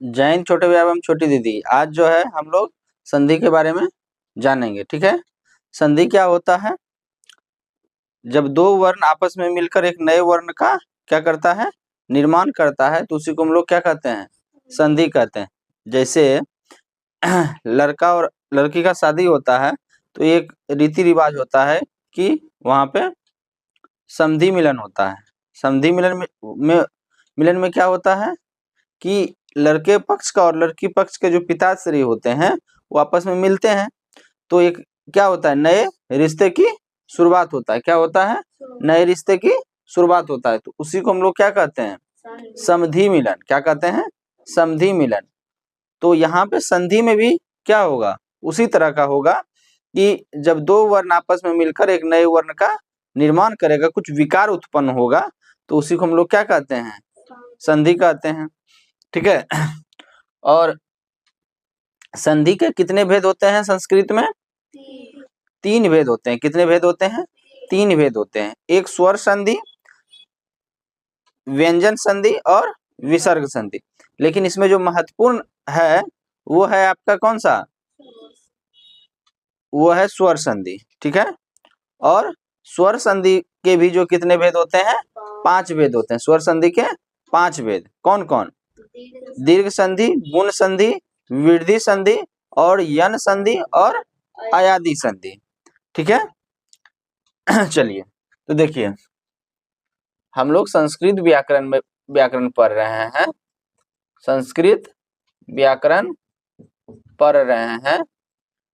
जैन छोटे भैया एवं छोटी दीदी, आज जो है हम लोग संधि के बारे में जानेंगे। ठीक है, संधि क्या होता है? जब दो वर्ण आपस में मिलकर एक नए वर्ण का क्या करता है, निर्माण करता है, तो उसी को हम लोग क्या कहते हैं, संधि कहते हैं। जैसे लड़का और लड़की का शादी होता है तो एक रीति रिवाज होता है कि वहां पे संधि मिलन होता है। संधि मिलन में क्या होता है कि लड़के पक्ष का और लड़की पक्ष के जो पिताश्री होते हैं वो आपस में मिलते हैं, तो एक क्या होता है, नए रिश्ते की शुरुआत होता है। क्या होता है, नए रिश्ते की शुरुआत होता है, तो उसी को हम लोग क्या कहते हैं, समधि मिलन। क्या कहते हैं, समधि मिलन। तो यहाँ पे संधि में भी क्या होगा, उसी तरह का होगा कि जब दो वर्ण आपस में मिलकर एक नए वर्ण का निर्माण करेगा, कुछ विकार उत्पन्न होगा, तो उसी को हम लोग क्या कहते हैं, संधि कहते हैं। ठीक है, और संधि के कितने भेद होते हैं संस्कृत में? तीन भेद होते हैं। कितने भेद होते हैं? तीन भेद होते हैं। एक स्वर संधि, व्यंजन संधि और विसर्ग संधि। लेकिन इसमें जो महत्वपूर्ण है वो है आपका कौन सा, वो है स्वर संधि। ठीक है, और स्वर संधि के भी जो कितने भेद होते हैं, 5 भेद होते हैं। स्वर संधि के 5 भेद कौन कौन? दीर्घ संधि, गुण संधि, वृद्धि संधि और यन संधि और अयादि संधि। ठीक है चलिए, तो देखिए हम लोग संस्कृत व्याकरण पढ़ रहे हैं, संस्कृत व्याकरण पढ़ रहे हैं।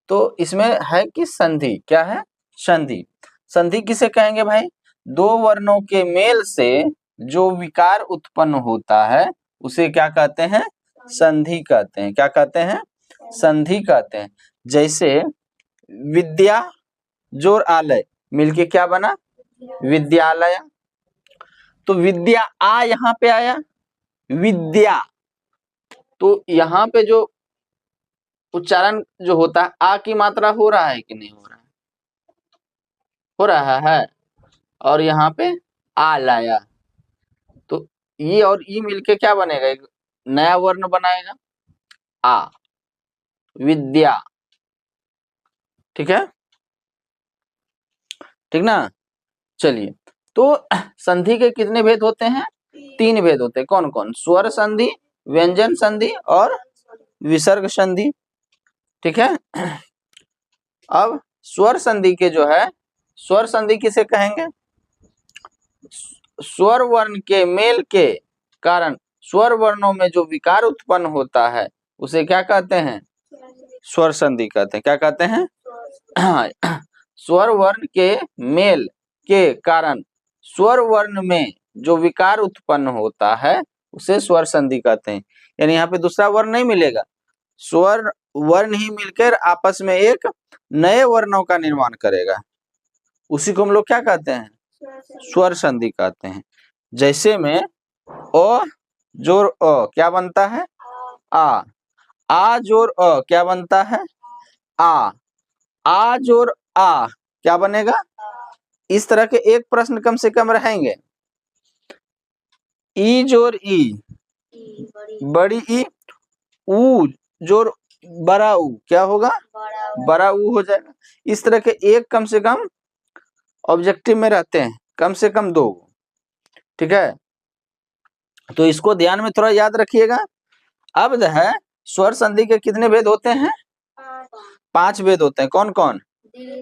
तो इसमें है कि संधि क्या है, संधि। संधि किसे कहेंगे भाई? दो वर्णों के मेल से जो विकार उत्पन्न होता है उसे क्या कहते हैं, संधि कहते हैं। क्या कहते हैं, संधि कहते हैं। जैसे विद्या जोर आलय मिलके क्या बना, विद्यालय। तो विद्या आ यहाँ पे आया, विद्या, तो यहाँ पे जो उच्चारण जो होता है, आ की मात्रा हो रहा है कि नहीं हो रहा है? हो रहा है। और यहाँ पे आ लाया, तो ये और ई मिलके क्या बनेगा, एक नया वर्ण बनाएगा, आ, विद्या। ठीक है, ठीक ना। चलिए, तो संधि के कितने भेद होते हैं? 3 भेद होते हैं। कौन कौन? स्वर संधि, व्यंजन संधि और विसर्ग संधि। ठीक है, अब स्वर संधि के जो है, स्वर संधि किसे कहेंगे? स्वर वर्ण के मेल के कारण स्वर वर्णों में जो विकार उत्पन्न होता है उसे क्या कहते हैं, स्वर संधि कहते हैं। क्या कहते हैं, स्वर वर्ण के मेल के कारण स्वर वर्ण में जो विकार उत्पन्न होता है उसे स्वर संधि कहते हैं। यानी यहाँ पे दूसरा वर्ण नहीं मिलेगा, स्वर वर्ण ही मिलकर आपस में एक नए वर्णों का निर्माण करेगा, उसी को हम लोग क्या कहते हैं, स्वर संधि कहते हैं। जैसे में अ जोर अ क्या बनता है, आ जोर अ क्या बनता है, आ जोर आ क्या बनेगा। इस तरह के एक प्रश्न कम से कम रहेंगे। ई जोर ई, बड़ी ई, ऊ जोर बड़ा ऊ क्या होगा, बड़ा ऊ हो जाएगा। इस तरह के एक कम से कम ऑब्जेक्टिव में रहते हैं, कम से कम 2। ठीक है, तो इसको ध्यान में थोड़ा याद रखिएगा। अब जो है स्वर संधि के कितने भेद होते हैं, 5 भेद होते हैं। कौन कौन?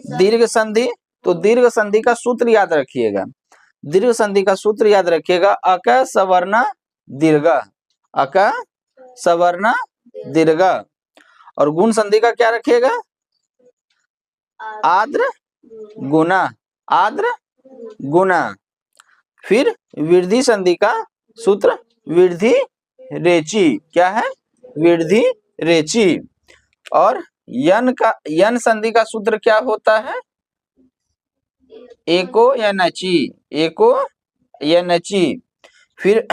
दीर्घ संधि, तो दीर्घ संधि का सूत्र याद रखिएगा। दीर्घ संधि का सूत्र याद रखिएगा, अक सवर्ण दीर्घ, अक सवर्ण दीर्घ। और गुण संधि का क्या रखिएगा, आद्र गुना, आद्र गुना। फिर वृद्धि संधि का सूत्र वृद्धि रेची, क्या है, वृद्धि रेची। और यन संधि का सूत्र क्या होता है, एको या नची, एको या नची। फिर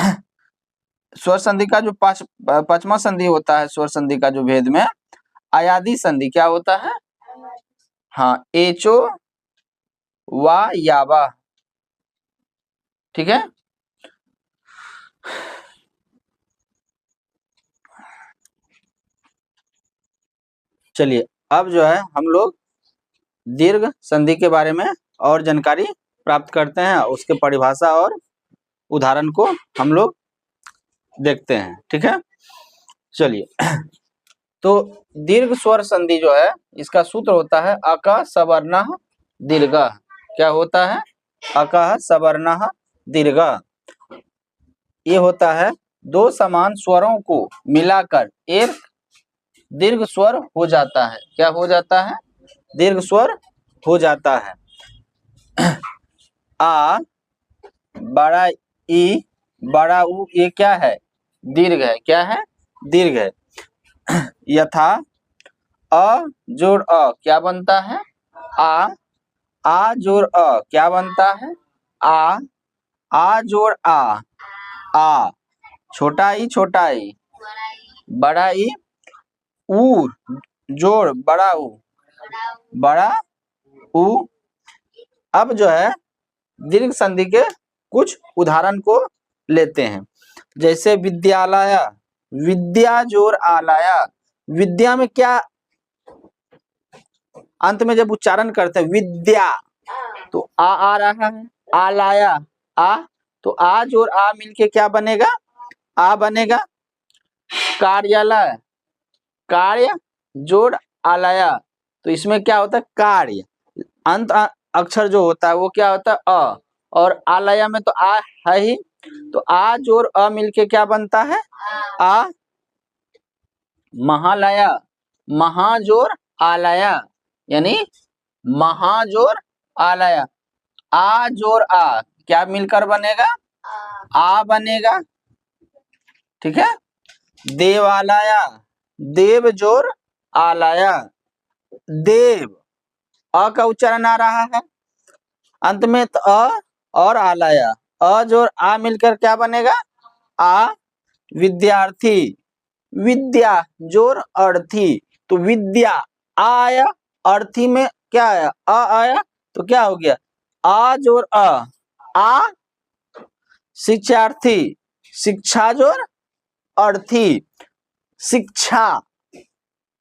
स्वर संधि का जो पांचवा संधि होता है, स्वर संधि का जो भेद में अयादि संधि क्या होता है, हाँ, एचो वा यावा। ठीक है, चलिए अब जो है हम लोग दीर्घ संधि के बारे में और जानकारी प्राप्त करते हैं, उसके परिभाषा और उदाहरण को हम लोग देखते हैं। ठीक है, चलिए तो दीर्घ स्वर संधि जो है इसका सूत्र होता है अक सवर्णः दीर्घः। क्या होता है? अकः सवर्णः दीर्घः। ये होता है दो समान स्वरों को मिलाकर एक दीर्घ स्वर हो जाता है। क्या हो जाता है? दीर्घ स्वर हो जाता है। आ, बड़ा ई, बड़ा उ, ये क्या है? दीर्घ है। क्या है? दीर्घ है। यथा अ जोड़ अ क्या बनता है? आ जोड़ अ क्या बनता है? आ जोड़ आ, छोटा ई, बड़ा ई, उ जोड़ बड़ा उ। अब जो है दीर्घ संधि के कुछ उदाहरण को लेते हैं। जैसे विद्यालय, विद्या जोड़ आलया। विद्या में क्या अंत में जब उच्चारण करते हैं विद्या तो आ रहा है, आलाया आ, तो आ जोड़ आ मिलके क्या बनेगा? आ बनेगा। कार्यालय, कार्य जोड़ आलया, तो इसमें क्या होता है? कार्य। अंत अक्षर जो होता है वो क्या होता है? अ, और आलया में तो आ है ही, तो आ जोड़ अ मिलके क्या बनता है? आ। महालया, महाजोर आलया, यानी महाजोर आलया। आ जोर आ क्या मिलकर बनेगा? आ बनेगा। ठीक है। देवालया, देव जोर आलया, देव, अ का उच्चारण आ रहा है, अंत में तो अ और आलया, अ जोर आ मिलकर क्या बनेगा? आ। विद्यार्थी, विद्या जोर अर्थी, तो विद्या आया, अर्थी में क्या आया? अ आया, तो क्या हो गया? आ जोर आ। शिक्षार्थी, शिक्षा जोर अर्थी, शिक्षा,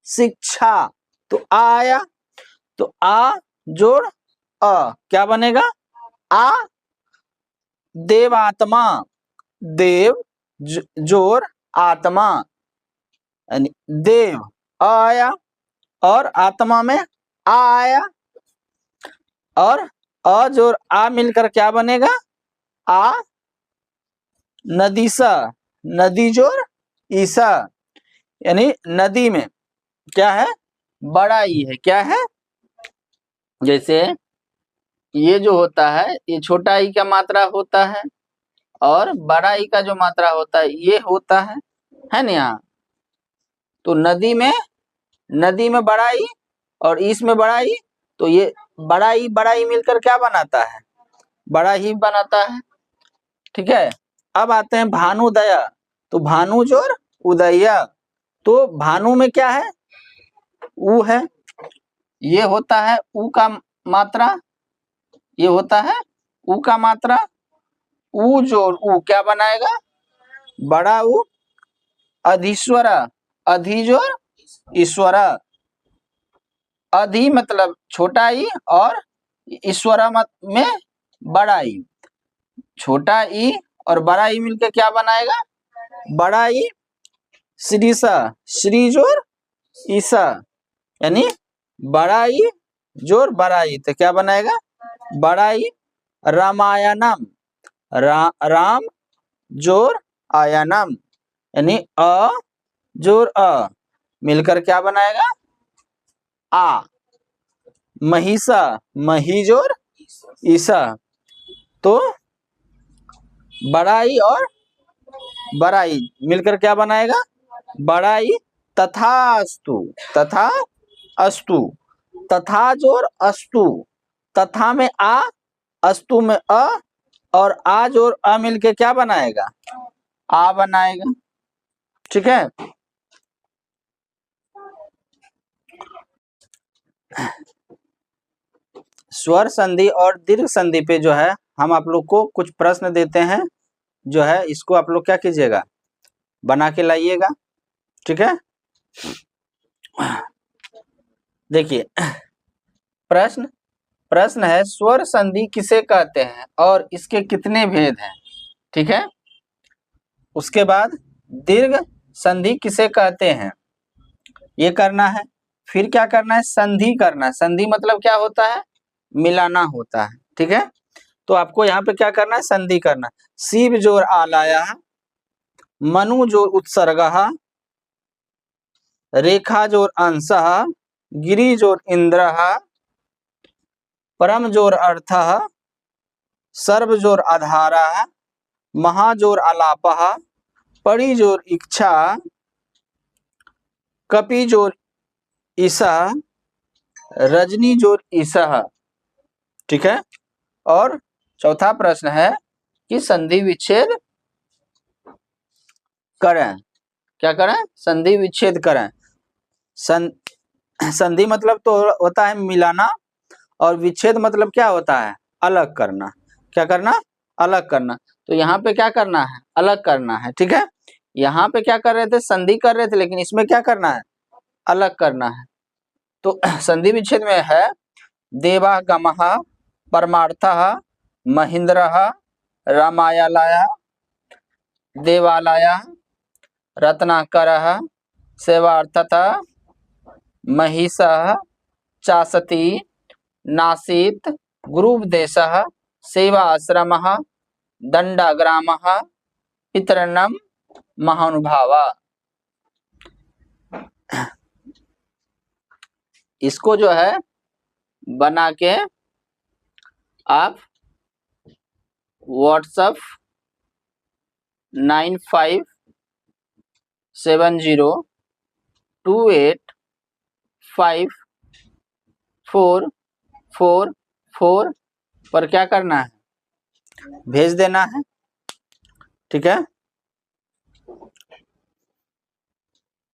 शिक्षा, तो आ आया, तो आ जोड़ अ क्या बनेगा? आ। देवात्मा, देव जोर आत्मा, यानी देव अ आया और आत्मा में आ आया, और अ जोर आ मिलकर क्या बनेगा? आ। नदीसा, नदी जोर ईसा, यानी नदी में क्या है? बड़ा ई है। क्या है? जैसे ये जो होता है ये छोटा ई का मात्रा होता है और बड़ा ई का जो मात्रा होता है ये होता है ना यहाँ। तो नदी में बड़ा ई और इस में बड़ा ई, तो ये बड़ा ई मिलकर क्या बनाता है? बड़ा ही बनाता है। ठीक है। अब आते हैं भानुदया, तो भानु जोर उदया, तो भानु में क्या है? उ है। ये होता है उ का मात्रा, ये होता है उ का मात्रा, उ जोड़ उ क्या बनाएगा? बड़ा उ। अधीश्वरा, अधि जोड़ ईश्वरा, अधि मतलब छोटा ई और ईश्वरा में बड़ा ई, छोटा ई और बड़ा ई मिलकर क्या बनाएगा? बड़ा ई। श्रीसा, श्री जोड़ ईसा, यानी बड़ा ई जोड़ बड़ा ई, तो क्या बनाएगा? बड़ा ई। रामायणम, राम जोड़ आयनम, यानी अ जोड़ अ मिलकर क्या बनाएगा? आ। महिषा, मही जोड़ ईसा, तो बड़ा ई और बड़ा ई मिलकर क्या बनाएगा? बड़ा ई। तथास्तु, तथा अस्तु, तथा जोड़ अस्तु, तथा में आ, अस्तु में अ, और आ जोड़ अ मिलके क्या बनाएगा? आ बनाएगा। ठीक है। स्वर संधि और दीर्घ संधि पे जो है हम आप लोग को कुछ प्रश्न देते हैं, जो है इसको आप लोग क्या कीजिएगा? बना के लाइएगा। ठीक है। देखिए प्रश्न प्रश्न है स्वर संधि किसे कहते हैं और इसके कितने भेद हैं, ठीक है। उसके बाद दीर्घ संधि किसे कहते हैं ये करना है। फिर क्या करना है, संधि करना है। संधि मतलब क्या होता है, मिलाना होता है, ठीक है। तो आपको यहाँ पे क्या करना है, संधि करना। शिव जोर आलाया, मनु जोर उत्सर्गः, रेखा जोर अंशः, गिरि जोर इंद्रः, परम जोर अर्थः, सर्व जोर आधारः, महाजोर आलापः, परि जोर इच्छा, कपि जोर ईशः, रजनी जोर ईशः, ठीक है। और चौथा प्रश्न है कि संधि विच्छेद करें। क्या करें, संधि विच्छेद करें। संधि मतलब तो होता है मिलाना, और विच्छेद मतलब क्या होता है, अलग करना। क्या करना, अलग करना। तो यहाँ पे क्या करना है, अलग करना है, ठीक है। यहाँ पे क्या कर रहे थे, संधि कर रहे थे, लेकिन इसमें क्या करना है, अलग करना है। तो संधि विच्छेद में है देवागमः, परमार्थः, महेंद्रः, रामायलाय, देवालय, रत्नाकरः, सेवार्थतः, महिषः, चासति, नासीत, गुरुपदेशः, सेवा आश्रमः, दंडाग्रामः, पितृणम, महानुभावा। इसको जो है बना के आप व्हाट्सएप 9570285444 पर क्या करना है, भेज देना है, ठीक है।